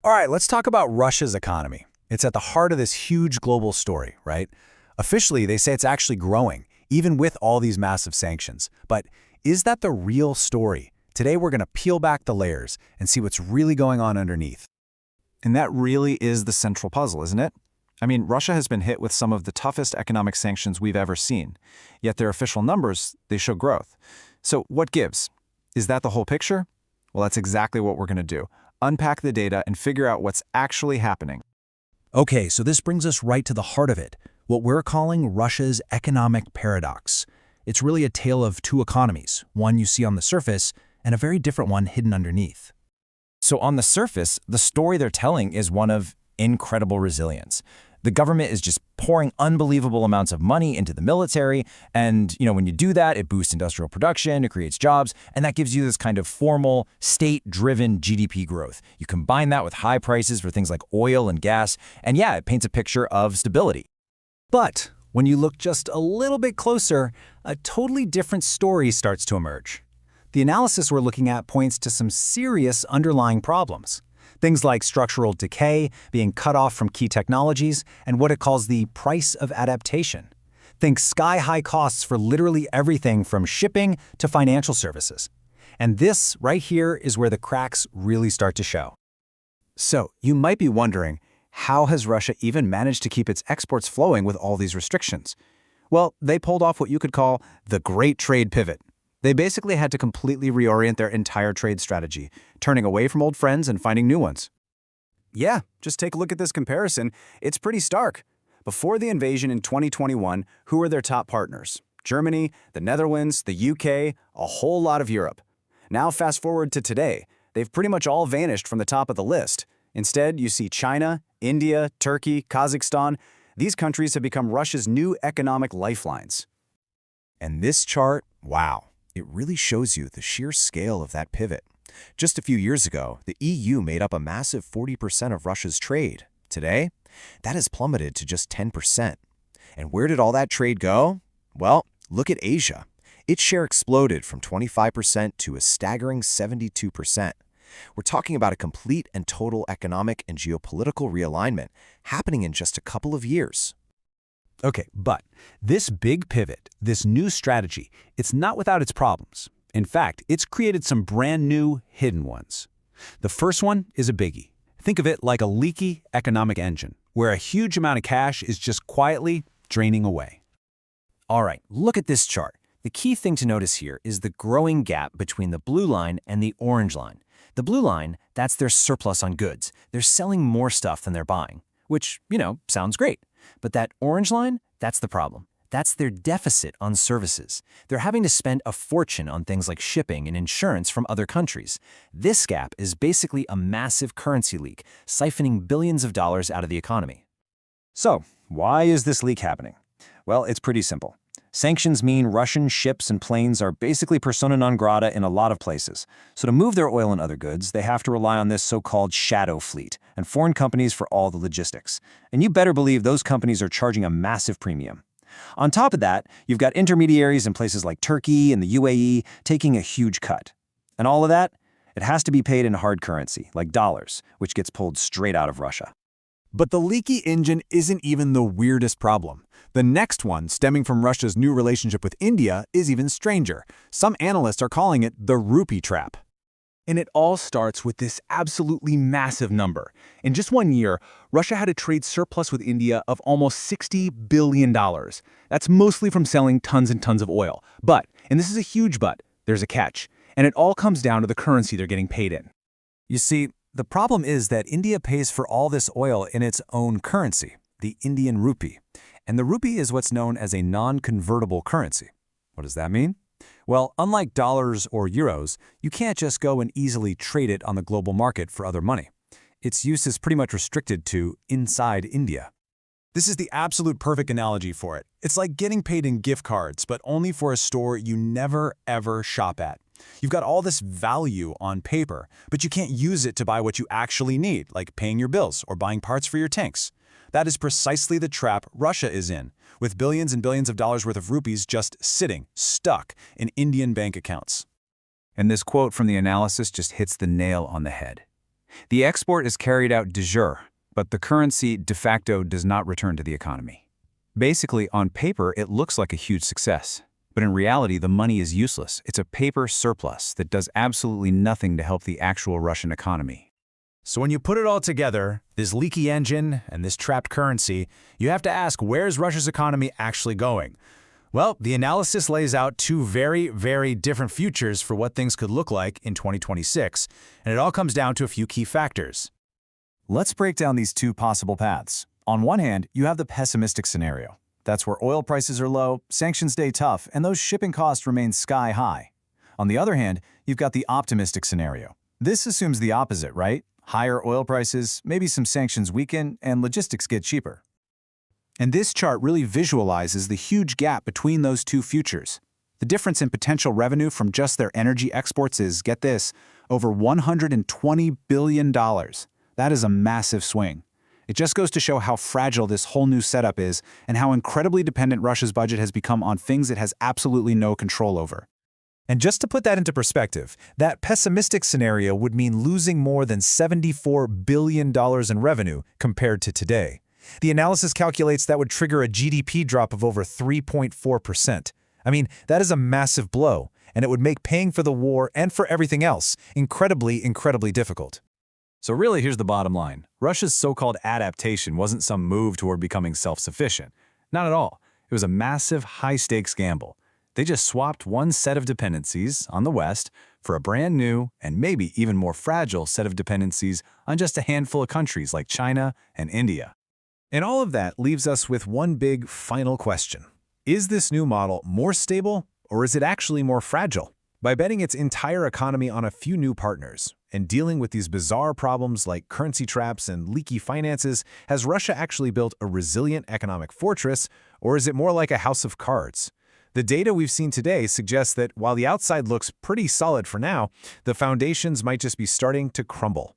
All right, let's talk about Russia's economy. It's at the heart of this huge global story, right? Officially, they say it's actually growing, even with all these massive sanctions. But is that the real story? Today, we're going to peel back the layers and see what's really going on underneath. And that really is the central puzzle, isn't it? I mean, Russia has been hit with some of the toughest economic sanctions we've ever seen. Yet their official numbers, they show growth. So what gives? Is that the whole picture? Well, that's exactly what we're going to do. Unpack the data and figure out what's actually happening. Okay, so this brings us right to the heart of it, what we're calling Russia's economic paradox. It's really a tale of two economies, one you see on the surface and a very different one hidden underneath. So on the surface, the story they're telling is one of incredible resilience. The government is just pouring unbelievable amounts of money into the military, and when you do that, it boosts industrial production, it creates jobs, and that gives you this kind of formal, state-driven GDP growth. You combine that with high prices for things like oil and gas, and yeah, it paints a picture of stability. But when you look just a little bit closer, a totally different story starts to emerge. The analysis we're looking at points to some serious underlying problems. Things like structural decay, being cut off from key technologies, and what it calls the price of adaptation. Think sky-high costs for literally everything from shipping to financial services. And this right here is where the cracks really start to show. So, you might be wondering, how has Russia even managed to keep its exports flowing with all these restrictions? Well, they pulled off what you could call the Great Trade Pivot. They basically had to completely reorient their entire trade strategy, turning away from old friends and finding new ones. Yeah, just take a look at this comparison. It's pretty stark. Before the invasion in 2021, who were their top partners? Germany, the Netherlands, the UK, a whole lot of Europe. Now fast forward to today, they've pretty much all vanished from the top of the list. Instead, you see China, India, Turkey, Kazakhstan. These countries have become Russia's new economic lifelines. And this chart, wow. It really shows you the sheer scale of that pivot. Just a few years ago, the EU made up a massive 40% of Russia's trade. Today, that has plummeted to just 10%. And where did all that trade go? Well, look at Asia. Its share exploded from 25% to a staggering 72%. We're talking about a complete and total economic and geopolitical realignment happening in just a couple of years. Okay, but this big pivot, this new strategy, it's not without its problems. In fact, it's created some brand new hidden ones. The first one is a biggie. Think of it like a leaky economic engine, where a huge amount of cash is just quietly draining away. All right, look at this chart. The key thing to notice here is the growing gap between the blue line and the orange line. The blue line, that's their surplus on goods. They're selling more stuff than they're buying, which, sounds great. But that orange line, that's the problem. That's their deficit on services. They're having to spend a fortune on things like shipping and insurance from other countries. This gap is basically a massive currency leak, siphoning billions of dollars out of the economy. So, why is this leak happening? Well, it's pretty simple. Sanctions mean Russian ships and planes are basically persona non grata in a lot of places. So to move their oil and other goods, they have to rely on this so-called shadow fleet and foreign companies for all the logistics. And you better believe those companies are charging a massive premium. On top of that, you've got intermediaries in places like Turkey and the UAE taking a huge cut. And all of that, it has to be paid in hard currency, like dollars, which gets pulled straight out of Russia. But the leaky engine isn't even the weirdest problem. The next one, stemming from Russia's new relationship with India, is even stranger. Some analysts are calling it the Rupee Trap. And it all starts with this absolutely massive number. In just 1 year, Russia had a trade surplus with India of almost $60 billion. That's mostly from selling tons and tons of oil. But, and this is a huge but, there's a catch. And it all comes down to the currency they're getting paid in. You see, the problem is that India pays for all this oil in its own currency, the Indian rupee. And the rupee is what's known as a non-convertible currency. What does that mean? Well, unlike dollars or euros, you can't just go and easily trade it on the global market for other money. Its use is pretty much restricted to inside India. This is the absolute perfect analogy for it. It's like getting paid in gift cards, but only for a store you never, ever shop at. You've got all this value on paper, but you can't use it to buy what you actually need, like paying your bills or buying parts for your tanks. That is precisely the trap Russia is in, with billions and billions of dollars worth of rupees just sitting, stuck in Indian bank accounts. And this quote from the analysis just hits the nail on the head. The export is carried out de jure, but the currency de facto does not return to the economy. Basically, on paper, it looks like a huge success. But in reality, the money is useless. It's a paper surplus that does absolutely nothing to help the actual Russian economy. So when you put it all together, this leaky engine and this trapped currency, you have to ask, where's Russia's economy actually going? Well, the analysis lays out two very, very different futures for what things could look like in 2026, and it all comes down to a few key factors. Let's break down these two possible paths. On one hand, you have the pessimistic scenario. That's where oil prices are low, sanctions stay tough, and those shipping costs remain sky high. On the other hand, you've got the optimistic scenario. This assumes the opposite, right? Higher oil prices, maybe some sanctions weaken, and logistics get cheaper. And this chart really visualizes the huge gap between those two futures. The difference in potential revenue from just their energy exports is, get this, over $120 billion. That is a massive swing. It just goes to show how fragile this whole new setup is and how incredibly dependent Russia's budget has become on things it has absolutely no control over. And just to put that into perspective, that pessimistic scenario would mean losing more than $74 billion in revenue compared to today. The analysis calculates that would trigger a GDP drop of over 3.4%. I mean, that is a massive blow, and it would make paying for the war and for everything else incredibly, incredibly difficult. So really, here's the bottom line. Russia's so-called adaptation wasn't some move toward becoming self-sufficient. Not at all. It was a massive, high-stakes gamble. They just swapped one set of dependencies on the West for a brand new and maybe even more fragile set of dependencies on just a handful of countries like China and India. And all of that leaves us with one big final question. Is this new model more stable, or is it actually more fragile? By betting its entire economy on a few new partners and dealing with these bizarre problems like currency traps and leaky finances, has Russia actually built a resilient economic fortress, or is it more like a house of cards? The data we've seen today suggests that while the outside looks pretty solid for now, the foundations might just be starting to crumble.